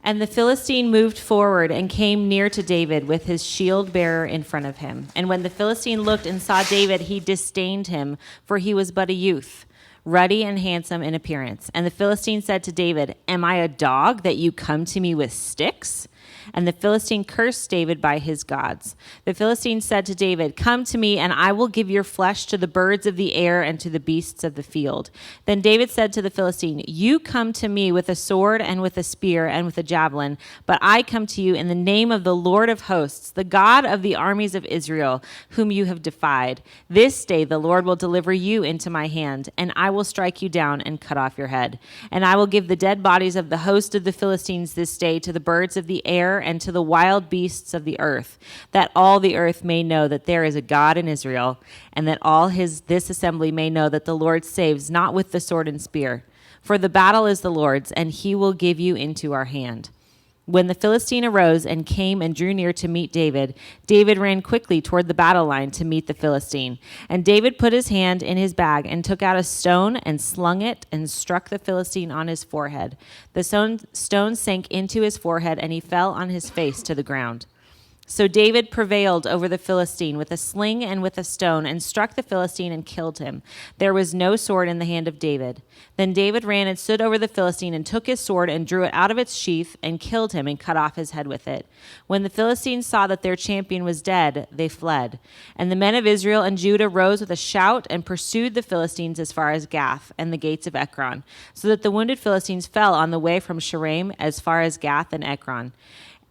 And the Philistine moved forward and came near to David with his shield bearer in front of him. And when the Philistine looked and saw David, he disdained him, for he was but a youth, ruddy and handsome in appearance. And the Philistine said to David, "Am I a dog that you come to me with sticks?" And the Philistine cursed David by his gods. The Philistine said to David, "Come to me, and I will give your flesh to the birds of the air and to the beasts of the field." Then David said to the Philistine, "You come to me with a sword and with a spear and with a javelin, but I come to you in the name of the Lord of hosts, the God of the armies of Israel, whom you have defied. This day the Lord will deliver you into my hand, and I will strike you down and cut off your head. And I will give the dead bodies of the host of the Philistines this day to the birds of the air and to the wild beasts of the earth, that all the earth may know that there is a God in Israel, and that all this assembly may know that the Lord saves not with the sword and spear. For the battle is the Lord's, and he will give you into our hand." When the Philistine arose and came and drew near to meet David, David ran quickly toward the battle line to meet the Philistine. And David put his hand in his bag and took out a stone and slung it and struck the Philistine on his forehead. The stone sank into his forehead, and he fell on his face to the ground. So David prevailed over the Philistine with a sling and with a stone, and struck the Philistine and killed him. There was no sword in the hand of David. Then David ran and stood over the Philistine and took his sword and drew it out of its sheath and killed him and cut off his head with it. When the Philistines saw that their champion was dead, they fled. And the men of Israel and Judah rose with a shout and pursued the Philistines as far as Gath and the gates of Ekron, so that the wounded Philistines fell on the way from Shaaraim as far as Gath and Ekron.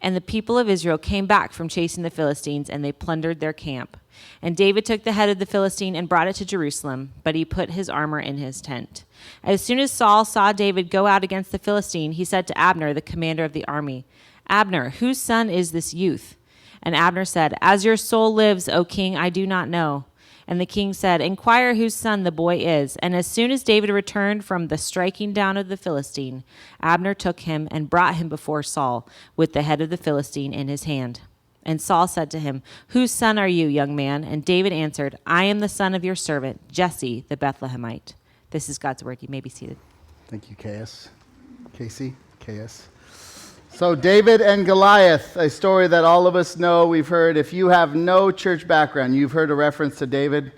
And the people of Israel came back from chasing the Philistines, and they plundered their camp. And David took the head of the Philistine and brought it to Jerusalem, but he put his armor in his tent. As soon as Saul saw David go out against the Philistine, he said to Abner, the commander of the army, "Abner, whose son is this youth?" And Abner said, "As your soul lives, O king, I do not know." And the king said, "Inquire whose son the boy is." And as soon as David returned from the striking down of the Philistine, Abner took him and brought him before Saul with the head of the Philistine in his hand. And Saul said to him, "Whose son are you, young man?" And David answered, "I am the son of your servant, Jesse the Bethlehemite." This is God's word. You may be seated. Thank you, Casey. So David and Goliath, a story that all of us know, we've heard. If you have no church background, you've heard a reference to David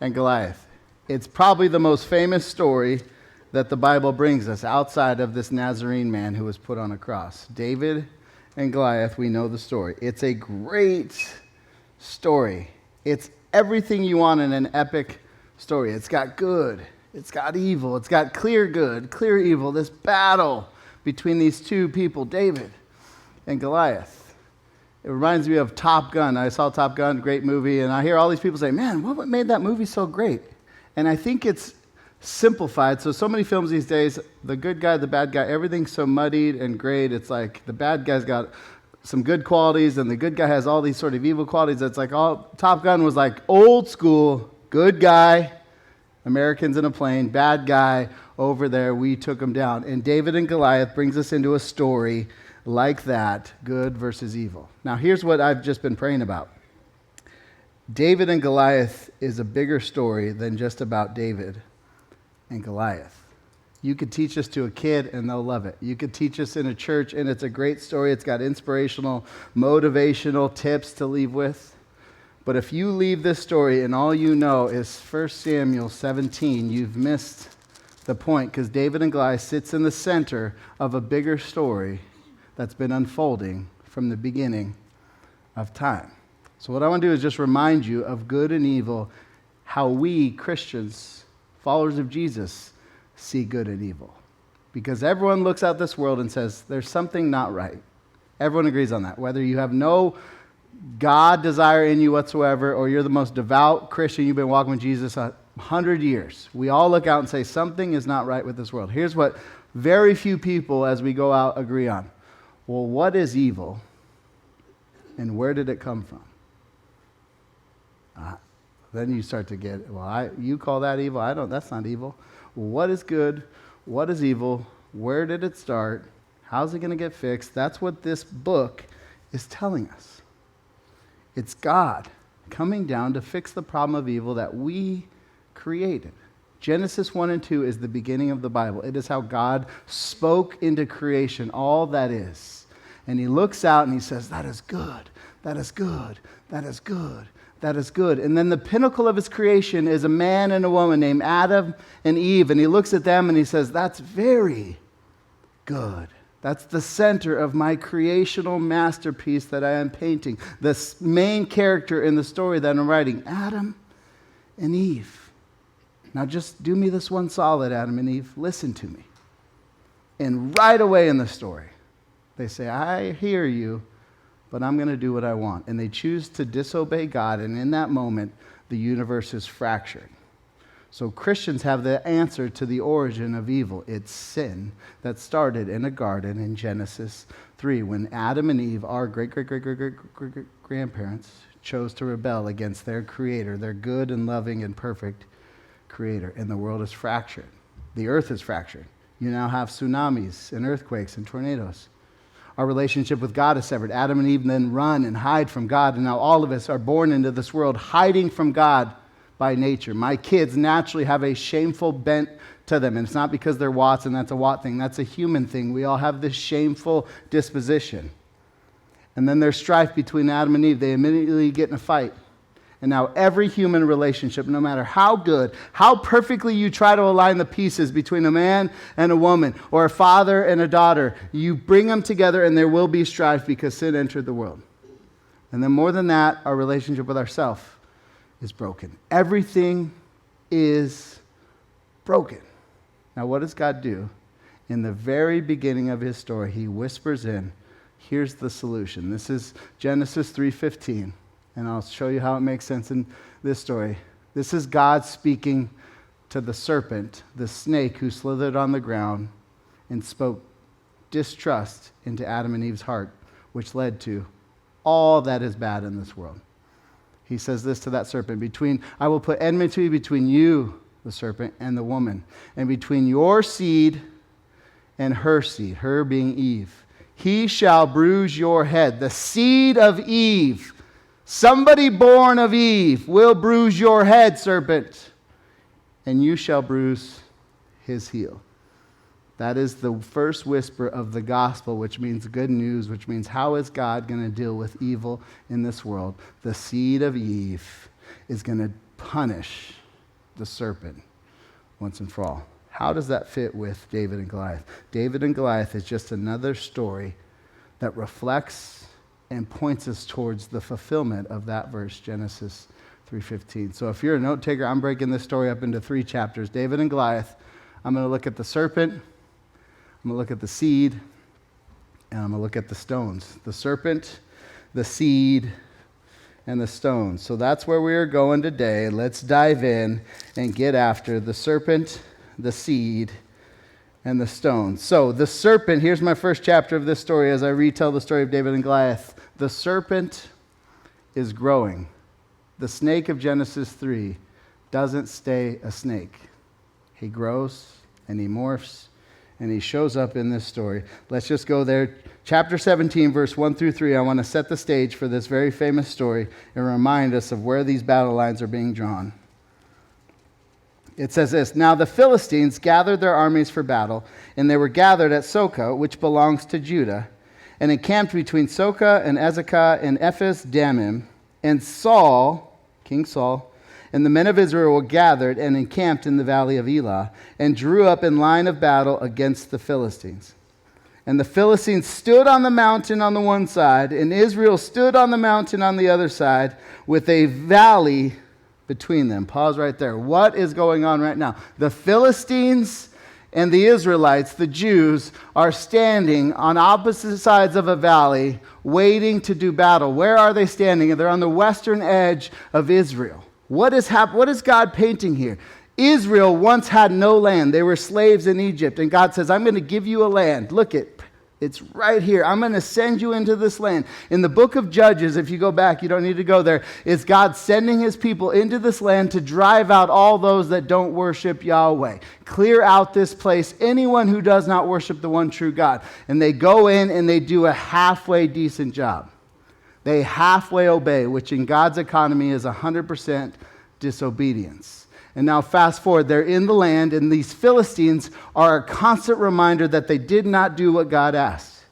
and Goliath. It's probably the most famous story that the Bible brings us outside of this Nazarene man who was put on a cross. David and Goliath, we know the story. It's a great story. It's everything you want in an epic story. It's got good, it's got evil, it's got clear good, clear evil, this battle between these two people, David and Goliath. It reminds me of Top Gun. I saw Top Gun, great movie, and I hear all these people say, "Man, what made that movie so great?" And I think it's simplified. So many films these days, the good guy, the bad guy, everything's so muddied and great. It's like the bad guy's got some good qualities, and the good guy has all these sort of evil qualities. It's like Top Gun was like old school, good guy, Americans in a plane, bad guy, over there, we took him down. And David and Goliath brings us into a story like that, good versus evil. Now, here's what I've just been praying about. David and Goliath is a bigger story than just about David and Goliath. You could teach this to a kid and they'll love it. You could teach this in a church and it's a great story. It's got inspirational, motivational tips to leave with. But if you leave this story and all you know is 1 Samuel 17, you've missed the point, because David and Goliath sits in the center of a bigger story that's been unfolding from the beginning of time. So what I want to do is just remind you of good and evil, how we Christians, followers of Jesus, see good and evil. Because everyone looks at this world and says, there's something not right. Everyone agrees on that. Whether you have no God desire in you whatsoever, or you're the most devout Christian, you've been walking with Jesus 100 years, we all look out and say, something is not right with this world. Here's what very few people, as we go out, agree on. Well, what is evil, and where did it come from? Then you start to get, you call that evil? That's not evil. Well, what is good? What is evil? Where did it start? How's it going to get fixed? That's what this book is telling us. It's God coming down to fix the problem of evil that we created. Genesis 1 and 2 is the beginning of the Bible. It is how God spoke into creation, all that is. And he looks out and he says, that is good, that is good, that is good, that is good. And then the pinnacle of his creation is a man and a woman named Adam and Eve. And he looks at them and he says, that's very good. That's the center of my creational masterpiece that I am painting. The main character in the story that I'm writing, Adam and Eve. Now just do me this one solid, Adam and Eve. Listen to me. And right away in the story, they say, I hear you, but I'm going to do what I want. And they choose to disobey God, and in that moment, the universe is fractured. So Christians have the answer to the origin of evil. It's sin that started in a garden in Genesis 3 when Adam and Eve, our great-great-great-great-great-grandparents, chose to rebel against their creator, their good and loving and perfect creator. And the world is fractured. The earth is fractured. You now have tsunamis and earthquakes and tornadoes. Our relationship with God is severed. Adam and Eve then run and hide from God, and now all of us are born into this world hiding from God by nature. My kids naturally have a shameful bent to them, and it's not because they're Watts and that's a Watt thing. That's a human thing. We all have this shameful disposition. And then there's strife between Adam and Eve. They immediately get in a fight. And now every human relationship, no matter how good, how perfectly you try to align the pieces between a man and a woman, or a father and a daughter, you bring them together and there will be strife because sin entered the world. And then more than that, our relationship with ourselves is broken. Everything is broken. Now what does God do? In the very beginning of his story, he whispers in, here's the solution. This is Genesis 3:15. And I'll show you how it makes sense in this story. This is God speaking to the serpent, the snake who slithered on the ground and spoke distrust into Adam and Eve's heart, which led to all that is bad in this world. He says this to that serpent, I will put enmity between you, the serpent, and the woman, and between your seed and her seed, her being Eve. He shall bruise your head. The seed of Eve, somebody born of Eve, will bruise your head, serpent, and you shall bruise his heel. That is the first whisper of the gospel, which means good news, which means how is God going to deal with evil in this world? The seed of Eve is going to punish the serpent once and for all. How does that fit with David and Goliath? David and Goliath is just another story that reflects and points us towards the fulfillment of that verse, Genesis 3:15. So if you're a note taker, I'm breaking this story up into 3 chapters. David and Goliath. I'm going to look at the serpent, I'm going to look at the seed, and I'm going to look at the stones. The serpent, the seed, and the stones. So that's where we are going today. Let's dive in and get after the serpent, the seed, and the stones. So the serpent, here's my first chapter of this story as I retell the story of David and Goliath. The serpent is growing. The snake of Genesis 3 doesn't stay a snake. He grows and he morphs and he shows up in this story. Let's just go there. Chapter 17, verse 1 through 3. I want to set the stage for this very famous story and remind us of where these battle lines are being drawn. It says this, Now the Philistines gathered their armies for battle, and they were gathered at Socoh, which belongs to Judah, and encamped between Socoh and Ezekah and Ephes Dammim. And Saul, King Saul, and the men of Israel were gathered and encamped in the valley of Elah, and drew up in line of battle against the Philistines. And the Philistines stood on the mountain on the one side, and Israel stood on the mountain on the other side, with a valley between them. Pause right there. What is going on right now? The Philistines and the Israelites, the Jews, are standing on opposite sides of a valley, waiting to do battle. Where are they standing? They're on the western edge of Israel. What is God painting here? Israel once had no land. They were slaves in Egypt. And God says, I'm going to give you a land. Look, it's right here. I'm going to send you into this land. In the book of Judges, if you go back, you don't need to go there, is God sending his people into this land to drive out all those that don't worship Yahweh. Clear out this place, anyone who does not worship the one true God. And they go in and they do a halfway decent job. They halfway obey, which in God's economy is 100% disobedience. And now fast forward, they're in the land, and these Philistines are a constant reminder that they did not do what God asked.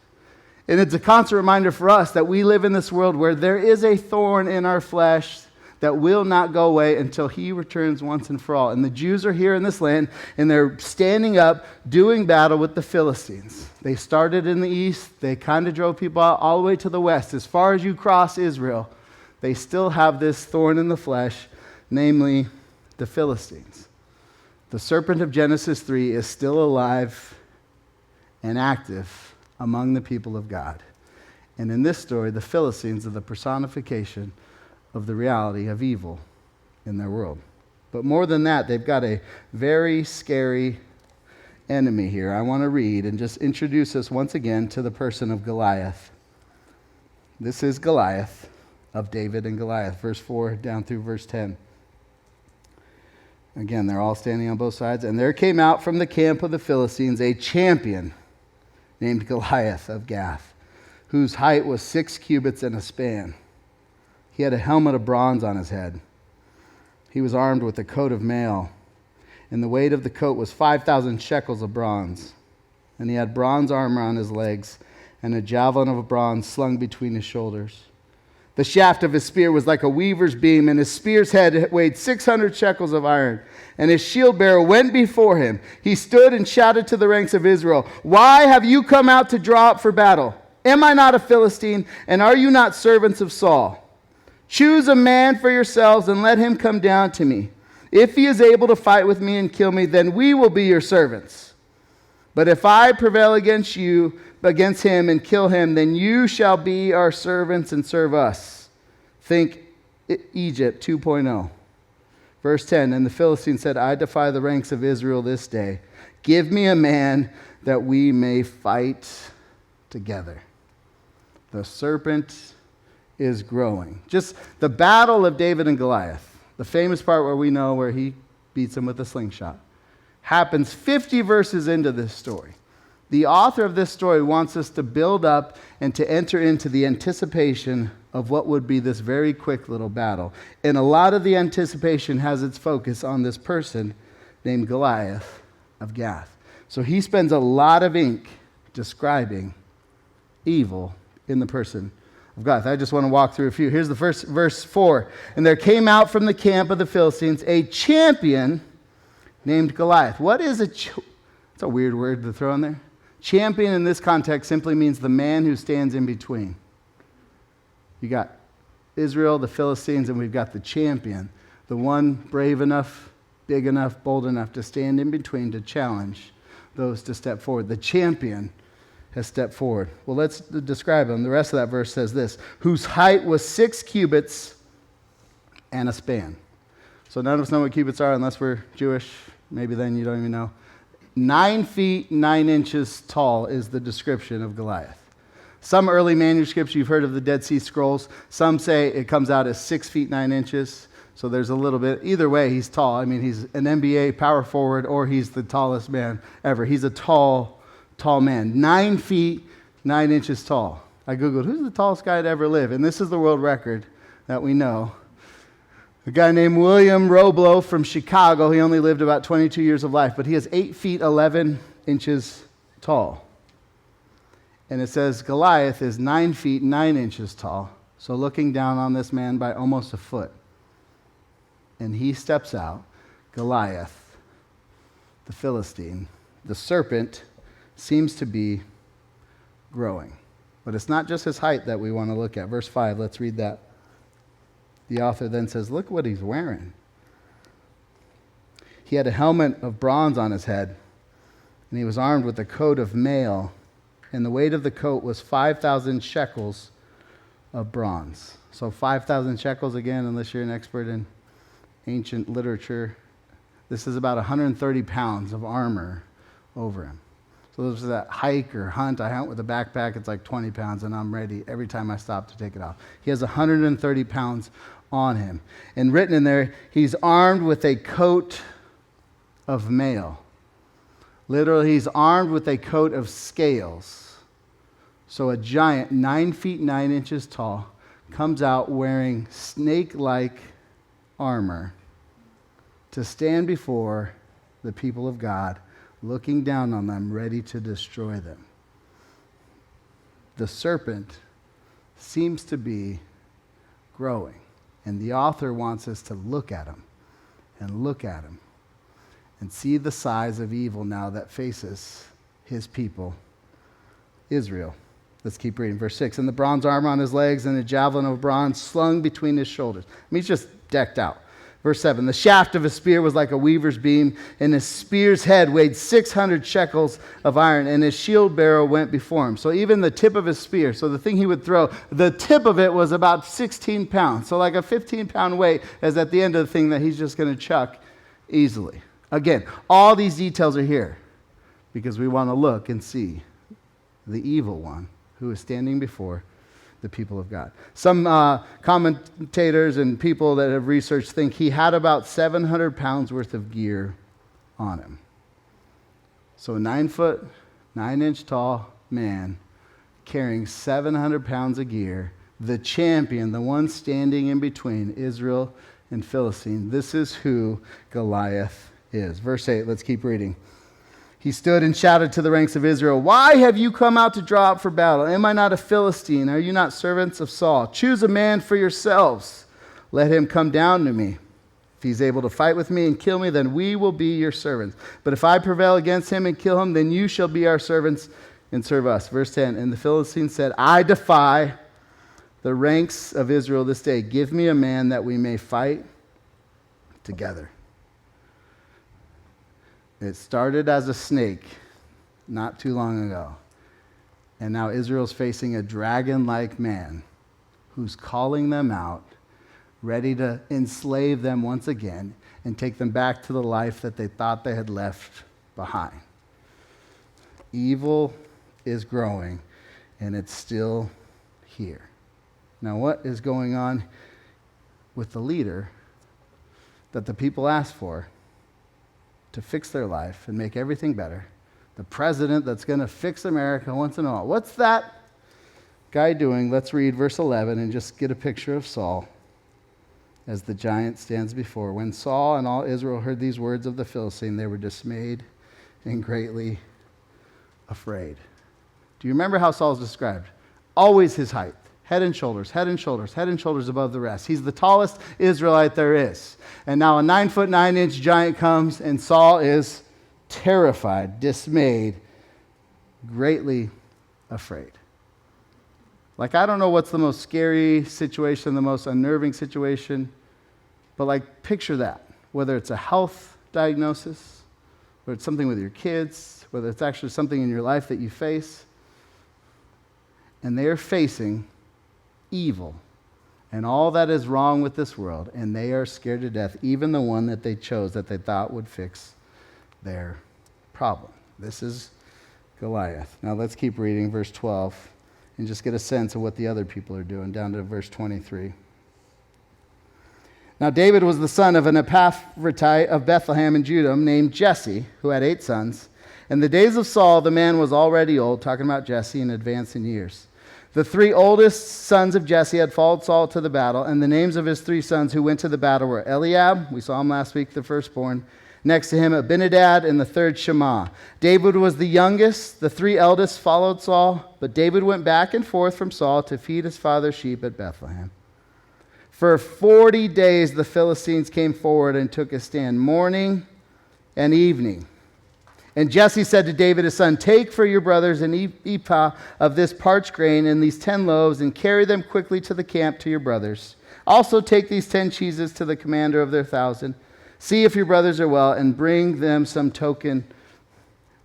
And it's a constant reminder for us that we live in this world where there is a thorn in our flesh that will not go away until he returns once and for all. And the Jews are here in this land, and they're standing up, doing battle with the Philistines. They started in the east. They kind of drove people out all the way to the west. As far as you cross Israel, they still have this thorn in the flesh, namely the Philistines. The serpent of Genesis 3 is still alive and active among the people of God. And in this story, the Philistines are the personification of the reality of evil in their world. But more than that, they've got a very scary enemy here. I want to read and just introduce us once again to the person of Goliath. This is Goliath of David and Goliath, verse 4 down through verse 10. Again, they're all standing on both sides. And there came out from the camp of the Philistines a champion named Goliath of Gath, whose height was 6 cubits and a span. He had a helmet of bronze on his head. He was armed with a coat of mail, and the weight of the coat was 5,000 shekels of bronze. And he had bronze armor on his legs, and a javelin of bronze slung between his shoulders. The shaft of his spear was like a weaver's beam, and his spear's head weighed 600 shekels of iron. And his shield bearer went before him. He stood and shouted to the ranks of Israel, "Why have you come out to draw up for battle? Am I not a Philistine, and are you not servants of Saul? Choose a man for yourselves and let him come down to me. If he is able to fight with me and kill me, then we will be your servants. But if I prevail against him and kill him, then you shall be our servants and serve us." Think Egypt 2.0. Verse 10, and the Philistine said, "I defy the ranks of Israel this day. Give me a man that we may fight together." The serpent is growing. Just the battle of David and Goliath, the famous part where we know where he beats him with a slingshot, happens 50 verses into this story. The author of this story wants us to build up and to enter into the anticipation of what would be this very quick little battle. And a lot of the anticipation has its focus on this person named Goliath of Gath. So he spends a lot of ink describing evil in the person of God. I just want to walk through a few. Here's the first, verse 4. And there came out from the camp of the Philistines a champion named Goliath. What is it's a weird word to throw in there. Champion in this context simply means the man who stands in between. You got Israel, the Philistines, and we've got the champion, the one brave enough, big enough, bold enough to stand in between to challenge those to step forward. The champion has stepped forward. Well, let's describe him. The rest of that verse says this, whose height was 6 cubits and a span. So none of us know what cubits are unless we're Jewish. Maybe then you don't even know. 9 feet, 9 inches tall is the description of Goliath. Some early manuscripts, you've heard of the Dead Sea Scrolls. Some say it comes out as 6 feet, 9 inches. So there's a little bit. Either way, he's tall. I mean, he's an NBA power forward or he's the tallest man ever. He's a tall man. 9 feet, 9 inches tall. I Googled, who's the tallest guy to ever live? And this is the world record that we know. A guy named William Roblo from Chicago. He only lived about 22 years of life, but he is 8 feet, 11 inches tall. And it says Goliath is 9 feet, 9 inches tall. So looking down on this man by almost a foot. And he steps out, Goliath, the Philistine. The serpent seems to be growing. But it's not just his height that we want to look at. Verse 5, let's read that. The author then says, look what he's wearing. He had a helmet of bronze on his head, and he was armed with a coat of mail, and the weight of the coat was 5,000 shekels of bronze. So 5,000 shekels, again, unless you're an expert in ancient literature, this is about 130 pounds of armor over him. So this is that hike or hunt. I hunt with a backpack. It's like 20 pounds, and I'm ready every time I stop to take it off. He has 130 pounds on him. And written in there, he's armed with a coat of mail. Literally, he's armed with a coat of scales. So a giant, 9 feet, 9 inches tall, comes out wearing snake-like armor to stand before the people of God, looking down on them, ready to destroy them. The serpent seems to be growing, and the author wants us to look at him and look at him and see the size of evil now that faces his people, Israel. Let's keep reading. Verse 6, and the bronze armor on his legs and a javelin of bronze slung between his shoulders. I mean, he's just decked out. Verse 7, the shaft of his spear was like a weaver's beam, and his spear's head weighed 600 shekels of iron, and his shield bearer went before him. So even the tip of his spear, so the thing he would throw, the tip of it was about 16 pounds. So like a 15-pound weight is at the end of the thing that he's just going to chuck easily. Again, all these details are here because we want to look and see the evil one who is standing before the people of God. Some commentators and people that have researched think he had about 700 pounds worth of gear on him. So a 9 foot, 9 inch tall man carrying 700 pounds of gear, the champion, the one standing in between Israel and Philistine. This is who Goliath is. Verse 8, let's keep reading. He stood and shouted to the ranks of Israel, why have you come out to draw up for battle? Am I not a Philistine? Are you not servants of Saul? Choose a man for yourselves. Let him come down to me. If he's able to fight with me and kill me, then we will be your servants. But if I prevail against him and kill him, then you shall be our servants and serve us. Verse 10, and the Philistine said, I defy the ranks of Israel this day. Give me a man that we may fight together. It started as a snake not too long ago. And now Israel's facing a dragon-like man who's calling them out, ready to enslave them once again and take them back to the life that they thought they had left behind. Evil is growing, and it's still here. Now, what is going on with the leader that the people asked for to fix their life and make everything better? The president that's going to fix America once and all. What's that guy doing? Let's read verse 11 and just get a picture of Saul as the giant stands before. When Saul and all Israel heard these words of the Philistine, they were dismayed and greatly afraid. Do you remember how Saul's described? Always his height. Head and shoulders, head and shoulders, head and shoulders above the rest. He's the tallest Israelite there is. And now a 9 foot 9 inch giant comes, and Saul is terrified, dismayed, greatly afraid. Like, I don't know what's the most scary situation, the most unnerving situation, but like, picture that. Whether it's a health diagnosis, whether it's something with your kids, whether it's actually something in your life that you face, and they are facing evil and all that is wrong with this world, and they are scared to death, even the one that they chose that they thought would fix their problem. This is Goliath. Now let's keep reading verse 12 and just get a sense of what the other people are doing, down to verse 23. Now David was the son of an Epaphratite of Bethlehem in Judah named Jesse, who had 8 sons. In the days of Saul, the man was already old, talking about Jesse, and advanced in years. The 3 oldest sons of Jesse had followed Saul to the battle, and the names of his 3 sons who went to the battle were Eliab, we saw him last week, the firstborn. Next to him, Abinadab, and the third, Shammah. David was the youngest. The 3 eldest followed Saul, but David went back and forth from Saul to feed his father's sheep at Bethlehem. For 40 days the Philistines came forward and took a stand, morning and evening. And Jesse said to David his son, take for your brothers an ephah of this parched grain and these 10 loaves, and carry them quickly to the camp to your brothers. Also take these 10 cheeses to the commander of their 1,000. See if your brothers are well, and bring them some token.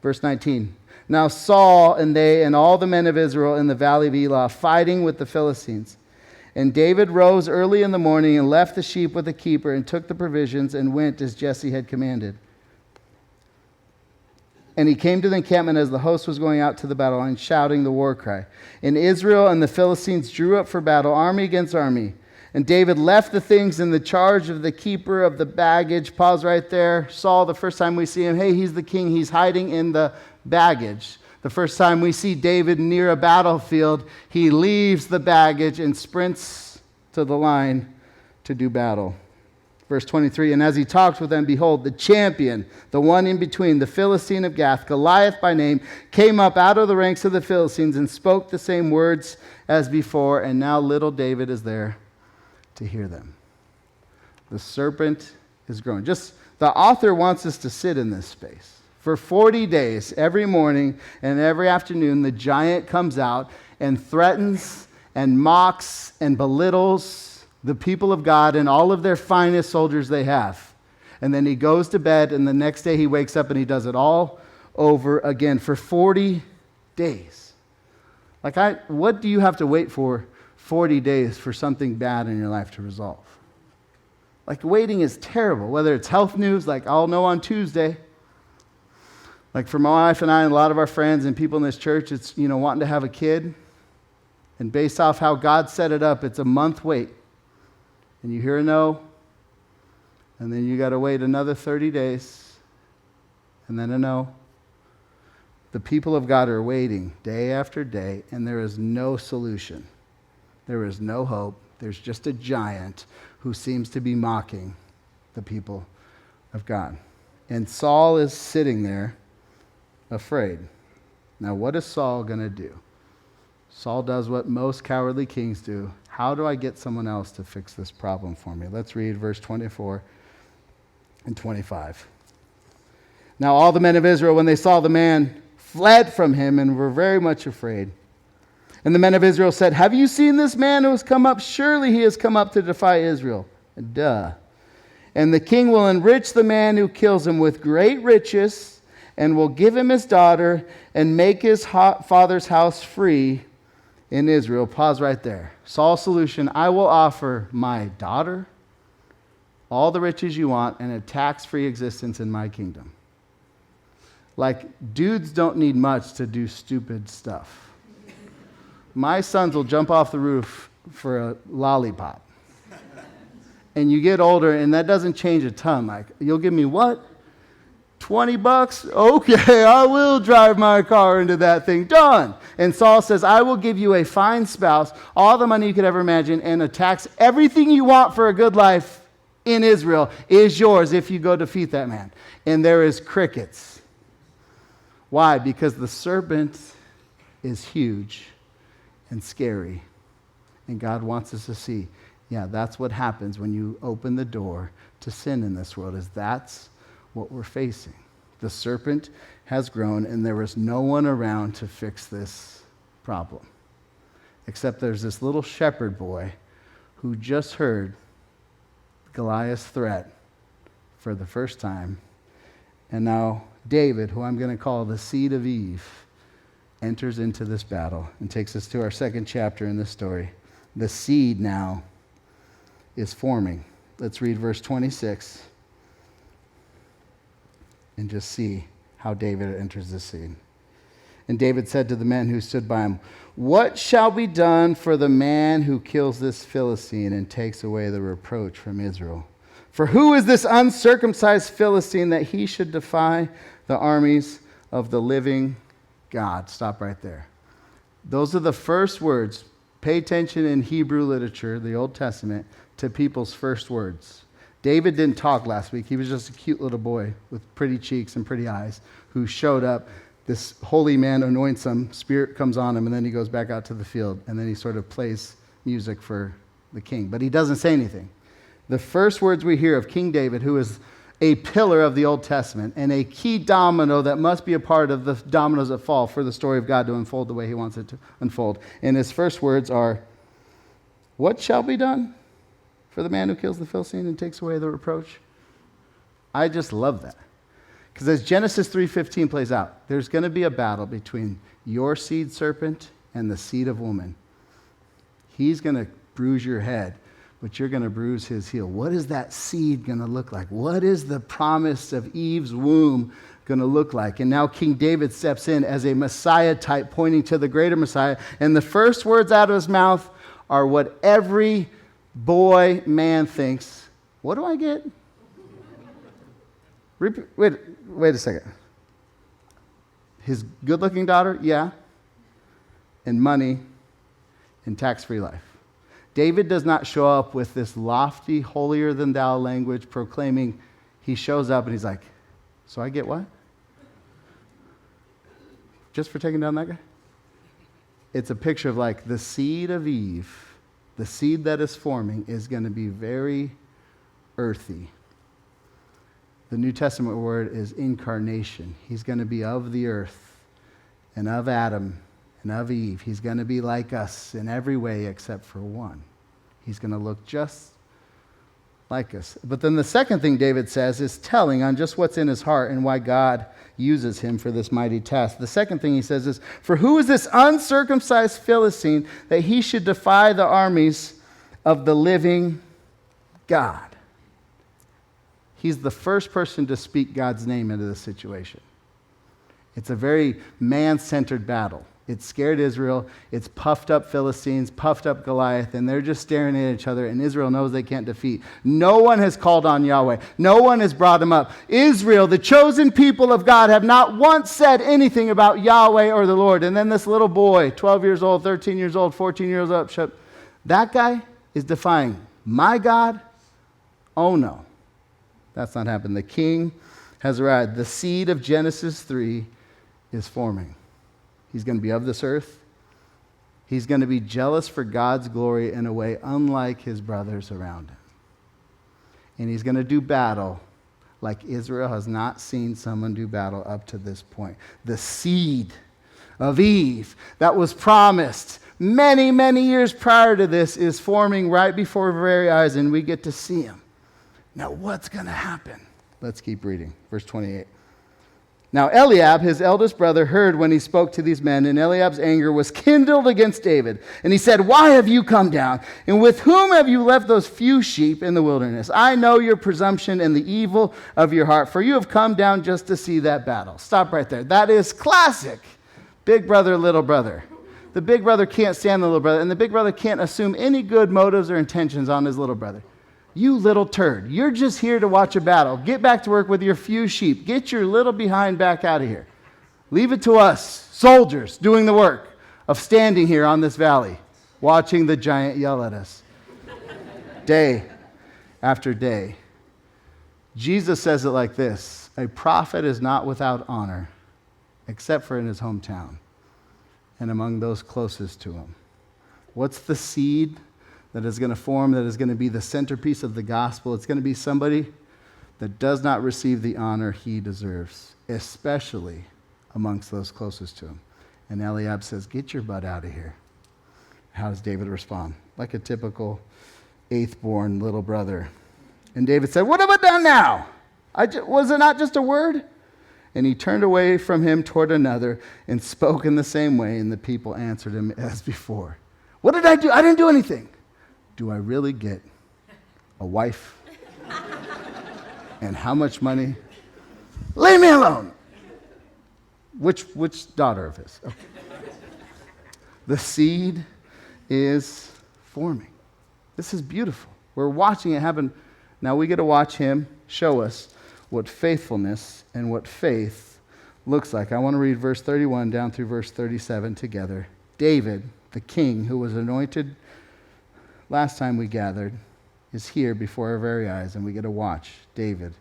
Verse 19. Now Saul and they and all the men of Israel in the valley of Elah fighting with the Philistines. And David rose early in the morning and left the sheep with the keeper and took the provisions and went as Jesse had commanded. And he came to the encampment as the host was going out to the battle and shouting the war cry. And Israel and the Philistines drew up for battle, army against army. And David left the things in the charge of the keeper of the baggage. Pause right there. Saul, the first time we see him, hey, he's the king. He's hiding in the baggage. The first time we see David near a battlefield, he leaves the baggage and sprints to the line to do battle. Verse 23, and as he talked with them, behold, the champion, the one in between, the Philistine of Gath, Goliath by name, came up out of the ranks of the Philistines and spoke the same words as before, and now little David is there to hear them. The serpent is growing. Just the author wants us to sit in this space. For 40 days, every morning and every afternoon, the giant comes out and threatens and mocks and belittles the people of God and all of their finest soldiers they have. And then he goes to bed, and the next day he wakes up and he does it all over again for 40 days. What do you have to wait for 40 days for something bad in your life to resolve? Like, waiting is terrible, whether it's health news, like I'll know on Tuesday. Like for my wife and I and a lot of our friends and people in this church, it's, wanting to have a kid. And based off how God set it up, it's a month wait. And you hear a no, and then you got to wait another 30 days, and then a no. The people of God are waiting day after day, and there is no solution. There is no hope. There's just a giant who seems to be mocking the people of God. And Saul is sitting there afraid. Now, what is Saul going to do? Saul does what most cowardly kings do. How do I get someone else to fix this problem for me? Let's read verse 24 and 25. Now all the men of Israel, when they saw the man, fled from him and were very much afraid. And the men of Israel said, have you seen this man who has come up? Surely he has come up to defy Israel. Duh. And the king will enrich the man who kills him with great riches and will give him his daughter and make his father's house free in Israel. Pause right there. Saul's solution, I will offer my daughter, all the riches you want, and a tax-free existence in my kingdom. Like, dudes don't need much to do stupid stuff. My sons will jump off the roof for a lollipop. And you get older, and that doesn't change a ton. Like, you'll give me what? $20? Okay, I will drive my car into that thing. Done. And Saul says, I will give you a fine spouse, all the money you could ever imagine, and a tax. Everything you want for a good life in Israel is yours if you go defeat that man. And there is crickets. Why? Because the serpent is huge and scary. And God wants us to see, yeah, that's what happens when you open the door to sin in this world, is that's what we're facing. The serpent has grown, and there was no one around to fix this problem. Except there's this little shepherd boy who just heard Goliath's threat for the first time. And now David, who I'm going to call the seed of Eve, enters into this battle and takes us to our second chapter in this story. The seed now is forming. Let's read verse 26. And just see how David enters the scene. And David said to the men who stood by him, what shall be done for the man who kills this Philistine and takes away the reproach from Israel? For who is this uncircumcised Philistine that he should defy the armies of the living God? Stop right there. Those are the first words. Pay attention in Hebrew literature, the Old Testament, to people's first words. David didn't talk last week. He was just a cute little boy with pretty cheeks and pretty eyes who showed up. This holy man anoints him, spirit comes on him, and then he goes back out to the field, and then he sort of plays music for the king. But he doesn't say anything. The first words we hear of King David, who is a pillar of the Old Testament and a key domino that must be a part of the dominoes that fall for the story of God to unfold the way he wants it to unfold. And his first words are, what shall be done for the man who kills the Philistine and takes away the reproach? I just love that. Because as Genesis 3:15 plays out, there's going to be a battle between your seed serpent and the seed of woman. He's going to bruise your head, but you're going to bruise his heel. What is that seed going to look like? What is the promise of Eve's womb going to look like? And now King David steps in as a Messiah type, pointing to the greater Messiah. And the first words out of his mouth are what every boy, man thinks. What do I get? Wait a second. His good-looking daughter? Yeah. And money and tax-free life. David does not show up with this lofty, holier-than-thou language proclaiming. He shows up and he's like, so I get what? Just for taking down that guy? It's a picture of like the seed of Eve, the seed that is forming, is going to be very earthy. The New Testament word is incarnation. He's going to be of the earth and of Adam and of Eve. He's going to be like us in every way except for one. He's going to look just like us. But then the second thing David says is telling on just what's in his heart and why God uses him for this mighty task. The second thing he says is, for who is this uncircumcised Philistine that he should defy the armies of the living God? He's the first person to speak God's name into the situation. It's a very man-centered battle. It scared Israel. It's puffed up Philistines, puffed up Goliath, and they're just staring at each other, and Israel knows they can't defeat. No one has called on Yahweh. No one has brought him up. Israel, the chosen people of God, have not once said anything about Yahweh or the Lord. And then this little boy, 12 years old, 13 years old, 14 years old, that guy is defying my God? Oh no. That's not happened. The king has arrived. The seed of Genesis 3 is forming. He's going to be of this earth. He's going to be jealous for God's glory in a way unlike his brothers around him. And he's going to do battle like Israel has not seen someone do battle up to this point. The seed of Eve that was promised many, many years prior to this is forming right before our very eyes, and we get to see him. Now, what's going to happen? Let's keep reading. Verse 28. Now Eliab, his eldest brother, heard when he spoke to these men, and Eliab's anger was kindled against David. And he said, why have you come down? And with whom have you left those few sheep in the wilderness? I know your presumption and the evil of your heart, for you have come down just to see that battle. Stop right there. That is classic. Big brother, little brother. The big brother can't stand the little brother, and the big brother can't assume any good motives or intentions on his little brother. You little turd, you're just here to watch a battle. Get back to work with your few sheep. Get your little behind back out of here. Leave it to us, soldiers, doing the work of standing here on this valley, watching the giant yell at us. Day after day. Jesus says it like this: a prophet is not without honor, except for in his hometown and among those closest to him. What's the seed that is going to form, that is going to be the centerpiece of the gospel? It's going to be somebody that does not receive the honor he deserves, especially amongst those closest to him. And Eliab says, get your butt out of here. How does David respond? Like a typical eighth-born little brother. And David said, what have I done now? Was it not just a word? And he turned away from him toward another and spoke in the same way, and the people answered him as before. What did I do? I didn't do anything. Do I really get a wife? And how much money? Leave me alone. Which daughter of his? Okay. The seed is forming. This is beautiful. We're watching it happen. Now we get to watch him show us what faithfulness and what faith looks like. I want to read verse 31 down through verse 37 together. David, the king who was anointed last time we gathered, is here before our very eyes, and we get to watch David.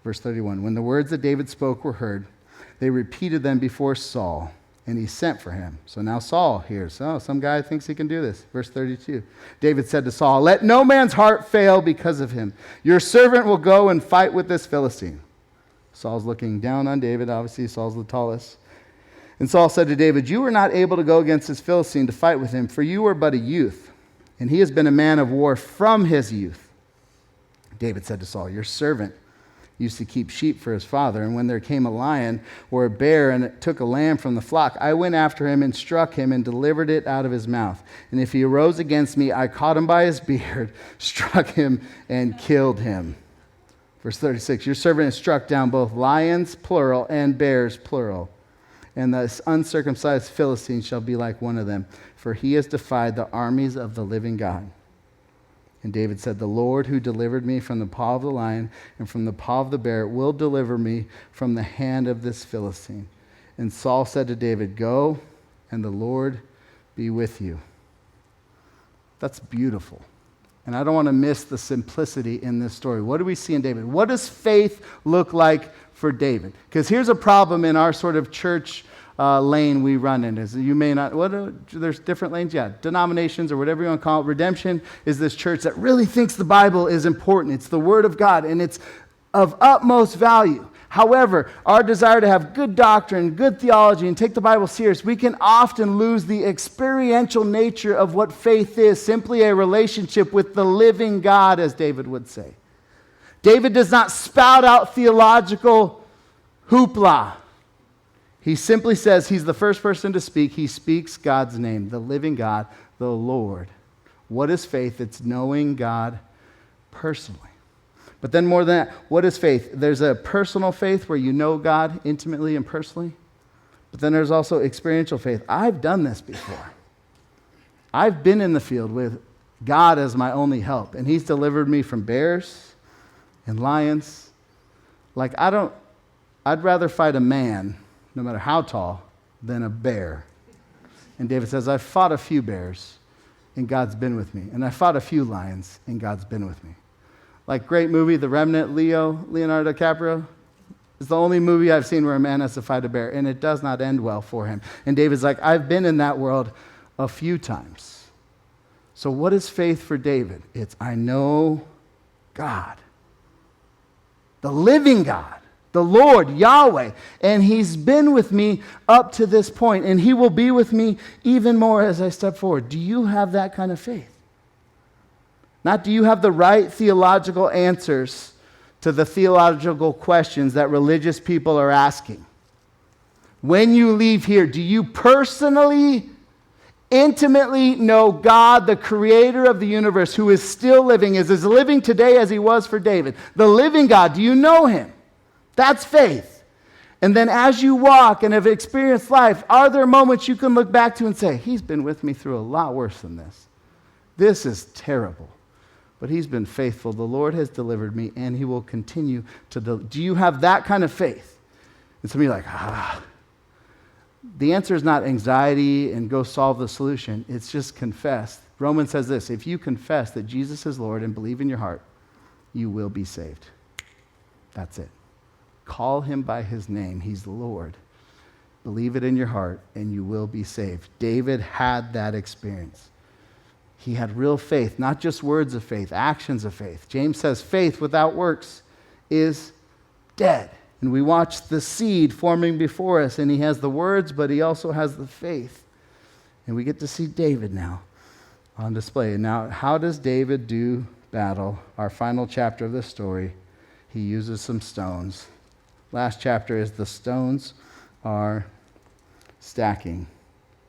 Verse 31, when the words that David spoke were heard, they repeated them before Saul, and he sent for him. So now Saul hears, some guy thinks he can do this. Verse 32, David said to Saul, let no man's heart fail because of him. Your servant will go and fight with this Philistine. Saul's looking down on David. Obviously, Saul's the tallest. And Saul said to David, you were not able to go against this Philistine to fight with him, for you were but a youth, and he has been a man of war from his youth. David said to Saul, your servant used to keep sheep for his father, and when there came a lion or a bear and it took a lamb from the flock, I went after him and struck him and delivered it out of his mouth. And if he arose against me, I caught him by his beard, struck him, and killed him. Verse 36, your servant has struck down both lions, plural, and bears, plural. And this uncircumcised Philistine shall be like one of them, for he has defied the armies of the living God. And David said, the Lord who delivered me from the paw of the lion and from the paw of the bear will deliver me from the hand of this Philistine. And Saul said to David, go, and the Lord be with you. That's beautiful. And I don't want to miss the simplicity in this story. What do we see in David? What does faith look like for David? Because here's a problem in our sort of church lane we run in. Is you may not, there's different lanes, yeah, denominations or whatever you want to call it. Redemption is this church that really thinks the Bible is important. It's the Word of God, and it's of utmost value. However, our desire to have good doctrine, good theology, and take the Bible serious, we can often lose the experiential nature of what faith is, simply a relationship with the living God, as David would say. David does not spout out theological hoopla. He simply says he's the first person to speak. He speaks God's name, the living God, the Lord. What is faith? It's knowing God personally. But then more than that, what is faith? There's a personal faith where you know God intimately and personally. But then there's also experiential faith. I've done this before. I've been in the field with God as my only help, and He's delivered me from bears and lions. Like, I'd rather fight a man, no matter how tall, than a bear. And David says, I've fought a few bears, and God's been with me. And I fought a few lions, and God's been with me. Like, great movie, The Remnant, Leonardo DiCaprio. It's the only movie I've seen where a man has to fight a bear, and it does not end well for him. And David's like, I've been in that world a few times. So what is faith for David? It's, I know God, the living God, the Lord, Yahweh, and He's been with me up to this point, and He will be with me even more as I step forward. Do you have that kind of faith? Not do you have the right theological answers to the theological questions that religious people are asking. When you leave here, do you personally, intimately know God, the creator of the universe, who is still living, is as living today as He was for David? The living God, do you know Him? That's faith. And then as you walk and have experienced life, are there moments you can look back to and say, He's been with me through a lot worse than this. This is terrible. But He's been faithful. The Lord has delivered me, and He will continue to deliver. Do you have that kind of faith? And some of you are like, The answer is not anxiety and go solve the solution. It's just confess. Romans says this, if you confess that Jesus is Lord and believe in your heart, you will be saved. That's it. Call Him by His name. He's the Lord. Believe it in your heart, and you will be saved. David had that experience. He had real faith, not just words of faith, actions of faith. James says faith without works is dead. And we watch the seed forming before us, and he has the words, but he also has the faith. And we get to see David now on display. And now, how does David do battle? Our final chapter of this story, he uses some stones. Last chapter is the stones are stacking.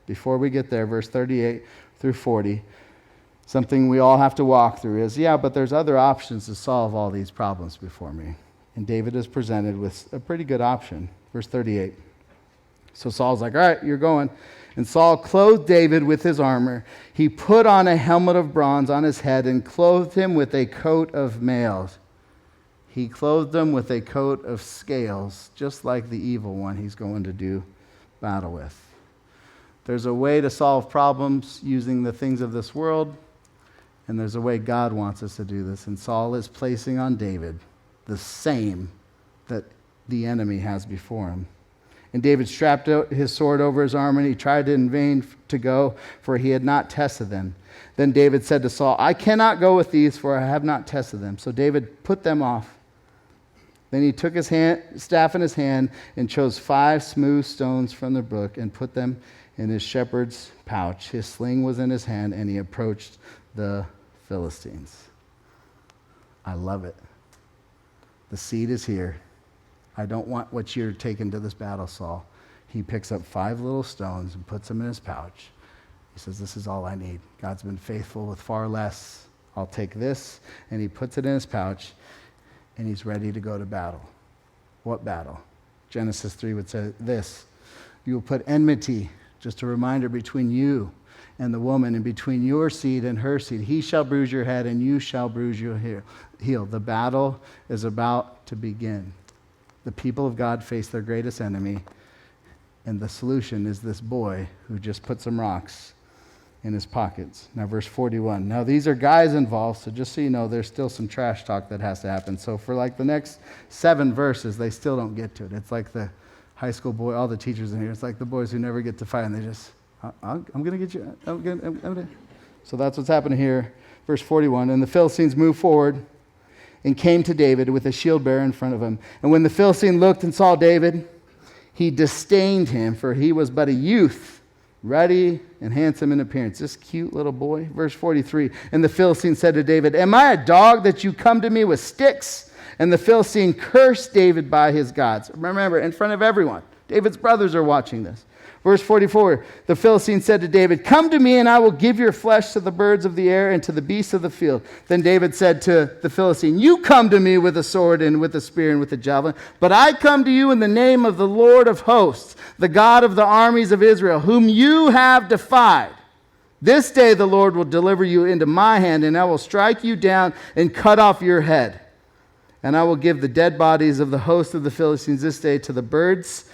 Before we get there, verse 38 through 40, something we all have to walk through is, but there's other options to solve all these problems before me. And David is presented with a pretty good option. Verse 38. So Saul's like, all right, you're going. And Saul clothed David with his armor. He put on a helmet of bronze on his head and clothed him with a coat of mail. He clothed him with a coat of scales, just like the evil one he's going to do battle with. There's a way to solve problems using the things of this world, and there's a way God wants us to do this. And Saul is placing on David the same that the enemy has before him. And David strapped his sword over his arm, and he tried in vain to go, for he had not tested them. Then David said to Saul, I cannot go with these, for I have not tested them. So David put them off. Then he took his staff in his hand and chose 5 smooth stones from the brook and put them in his shepherd's pouch. His sling was in his hand, and he approached the Philistines. I love it. The seed is here. I don't want what you're taking to this battle, Saul. He picks up 5 little stones and puts them in his pouch. He says, this is all I need. God's been faithful with far less. I'll take this. And he puts it in his pouch, and he's ready to go to battle. What battle? Genesis 3 would say this. You will put enmity, just a reminder, between you and the woman, and between your seed and her seed. He shall bruise your head, and you shall bruise your heel. The battle is about to begin. The people of God face their greatest enemy, and the solution is this boy who just put some rocks in his pockets. Now, verse 41. Now, these are guys involved, so just so you know, there's still some trash talk that has to happen. So for like the next 7 verses, they still don't get to it. It's like the high school boy, all the teachers in here, it's like the boys who never get to fight, and they just, I'm going to get you. I'm gonna. So that's what's happening here. Verse 41, and the Philistines moved forward and came to David with a shield bearer in front of him. And when the Philistine looked and saw David, he disdained him, for he was but a youth, ruddy and handsome in appearance. This cute little boy. Verse 43, and the Philistine said to David, am I a dog that you come to me with sticks? And the Philistine cursed David by his gods. Remember, in front of everyone. David's brothers are watching this. Verse 44, the Philistine said to David, come to me and I will give your flesh to the birds of the air and to the beasts of the field. Then David said to the Philistine, you come to me with a sword and with a spear and with a javelin, but I come to you in the name of the Lord of hosts, the God of the armies of Israel, whom you have defied. This day the Lord will deliver you into my hand, and I will strike you down and cut off your head. And I will give the dead bodies of the host of the Philistines this day to the birds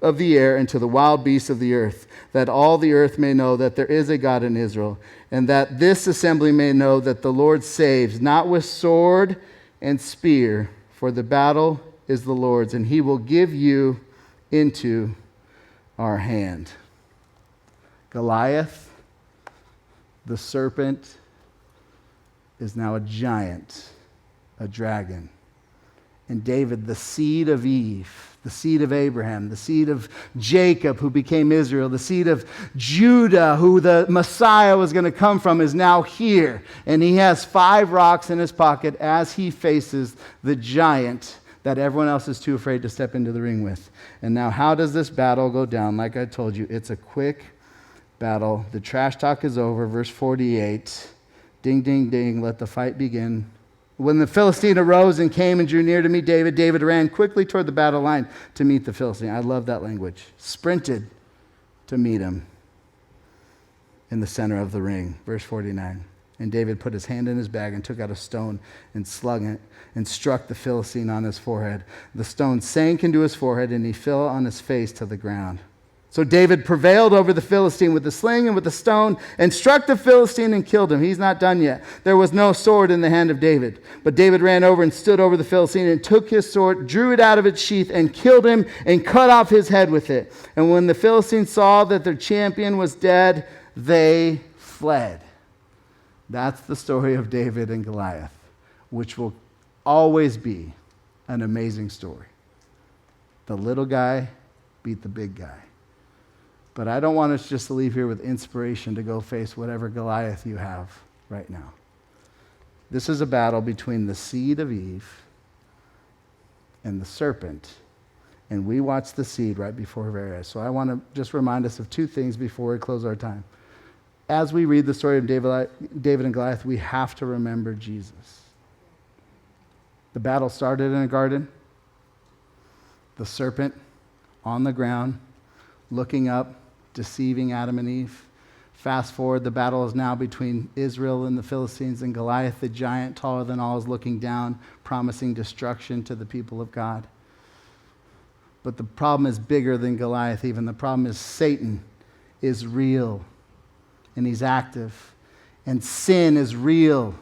of the air and to the wild beasts of the earth, that all the earth may know that there is a God in Israel, and that this assembly may know that the Lord saves, not with sword and spear, for the battle is the Lord's, and he will give you into our hand. Goliath, the serpent, is now a giant, a dragon. And David, the seed of Eve, the seed of Abraham, the seed of Jacob, who became Israel, the seed of Judah, who the Messiah was going to come from, is now here. And he has 5 rocks in his pocket as he faces the giant that everyone else is too afraid to step into the ring with. And now, how does this battle go down? Like I told you, it's a quick battle. The trash talk is over. Verse 48. Ding, ding, ding. Let the fight begin. When the Philistine arose and came and drew near to meet David, David ran quickly toward the battle line to meet the Philistine. I love that language. Sprinted to meet him in the center of the ring. Verse 49. And David put his hand in his bag and took out a stone and slung it and struck the Philistine on his forehead. The stone sank into his forehead and he fell on his face to the ground. So David prevailed over the Philistine with the sling and with the stone and struck the Philistine and killed him. He's not done yet. There was no sword in the hand of David. But David ran over and stood over the Philistine and took his sword, drew it out of its sheath and killed him and cut off his head with it. And when the Philistines saw that their champion was dead, they fled. That's the story of David and Goliath, which will always be an amazing story. The little guy beat the big guy. But I don't want us just to leave here with inspiration to go face whatever Goliath you have right now. This is a battle between the seed of Eve and the serpent. And we watch the seed right before our very eyes. So I want to just remind us of 2 things before we close our time. As we read the story of David and Goliath, we have to remember Jesus. The battle started in a garden. The serpent on the ground, looking up, deceiving Adam and Eve. Fast forward, the battle is now between Israel and the Philistines, and Goliath, the giant, taller than all, is looking down, promising destruction to the people of God. But the problem is bigger than Goliath even. The problem is Satan is real, and he's active. And sin is real,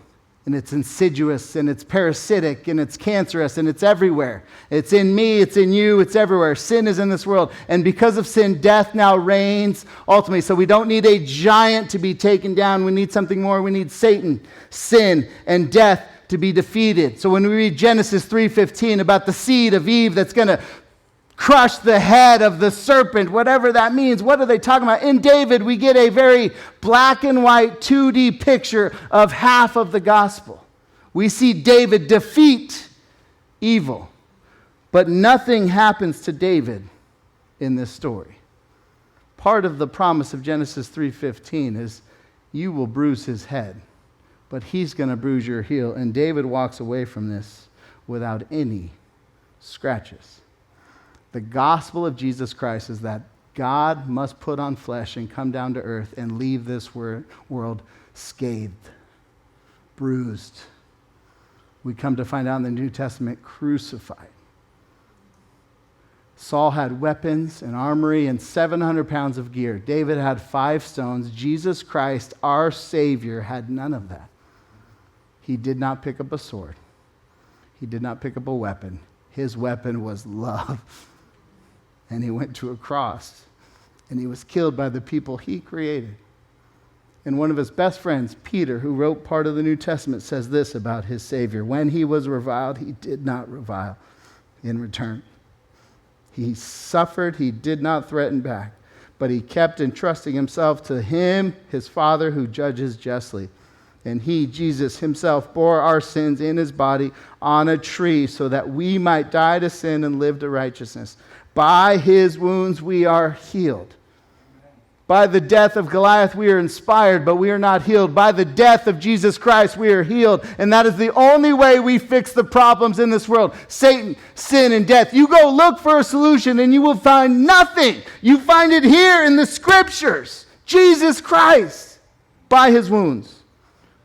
and it's insidious, and it's parasitic, and it's cancerous, and it's everywhere. It's in me, it's in you, it's everywhere. Sin is in this world. And because of sin, death now reigns ultimately. So we don't need a giant to be taken down. We need something more. We need Satan, sin, and death to be defeated. So when we read Genesis 3:15 about the seed of Eve that's going to crush the head of the serpent, whatever that means. What are they talking about? In David, we get a very black and white 2D picture of half of the gospel. We see David defeat evil, but nothing happens to David in this story. Part of the promise of Genesis 3:15 is you will bruise his head, but he's going to bruise your heel. And David walks away from this without any scratches. The gospel of Jesus Christ is that God must put on flesh and come down to earth and leave this world scathed, bruised. We come to find out in the New Testament, crucified. Saul had weapons and armory and 700 pounds of gear. David had 5 stones. Jesus Christ, our Savior, had none of that. He did not pick up a sword. He did not pick up a weapon. His weapon was love. And he went to a cross. And he was killed by the people he created. And one of his best friends, Peter, who wrote part of the New Testament, says this about his Savior. When he was reviled, he did not revile in return. He suffered, he did not threaten back, but he kept entrusting himself to him, his Father, who judges justly. And he, Jesus himself, bore our sins in his body on a tree so that we might die to sin and live to righteousness. By his wounds we are healed. By the death of Goliath we are inspired, but we are not healed. By the death of Jesus Christ we are healed. And that is the only way we fix the problems in this world. Satan, sin, and death. You go look for a solution and you will find nothing. You find it here in the scriptures. Jesus Christ. By his wounds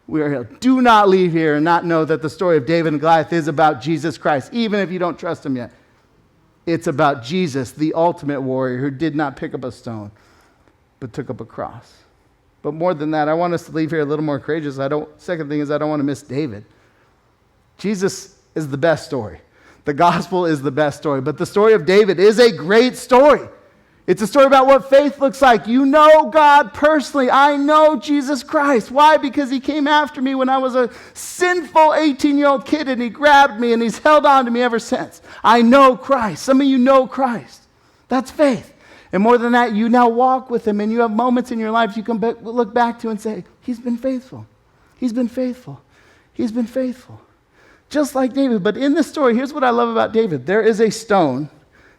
we are healed. Do not leave here and not know that the story of David and Goliath is about Jesus Christ, even if you don't trust him yet. It's about Jesus, the ultimate warrior who did not pick up a stone, but took up a cross. But more than that, I want us to leave here a little more courageous. Second thing is I don't want to miss David. Jesus is the best story. The gospel is the best story. But the story of David is a great story. It's a story about what faith looks like. You know God personally. I know Jesus Christ. Why? Because he came after me when I was a sinful 18-year-old kid, and he grabbed me and he's held on to me ever since. I know Christ. Some of you know Christ. That's faith. And more than that, you now walk with him, and you have moments in your life you can look back to and say, he's been faithful. He's been faithful. He's been faithful. Just like David. But in this story, here's what I love about David. There is a stone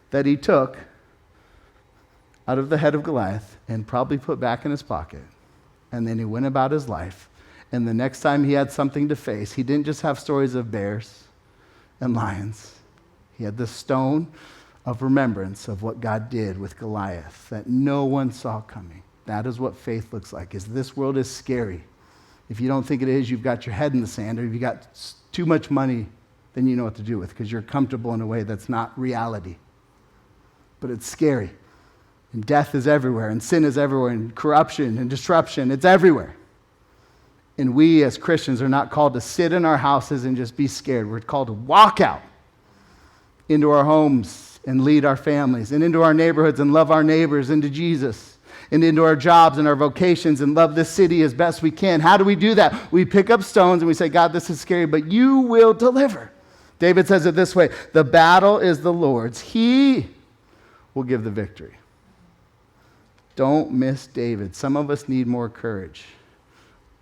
that he took out of the head of Goliath and probably put back in his pocket. And then he went about his life. And the next time he had something to face, he didn't just have stories of bears and lions. He had the stone of remembrance of what God did with Goliath that no one saw coming. That is what faith looks like. Is this world is scary. If you don't think it is, you've got your head in the sand, or if you got too much money, then you know what to do with, because you're comfortable in a way that's not reality. But it's scary. And death is everywhere, and sin is everywhere, and corruption and disruption, it's everywhere. And we as Christians are not called to sit in our houses and just be scared. We're called to walk out into our homes and lead our families, and into our neighborhoods and love our neighbors, into Jesus, and into our jobs and our vocations and love this city as best we can. How do we do that? We pick up stones and we say, God, this is scary, but you will deliver. David says it this way: the battle is the Lord's. He will give the victory. Don't miss David. Some of us need more courage.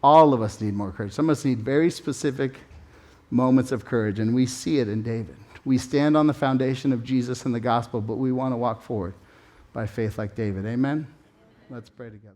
All of us need more courage. Some of us need very specific moments of courage, and we see it in David. We stand on the foundation of Jesus and the gospel, but we want to walk forward by faith like David. Amen? Let's pray together.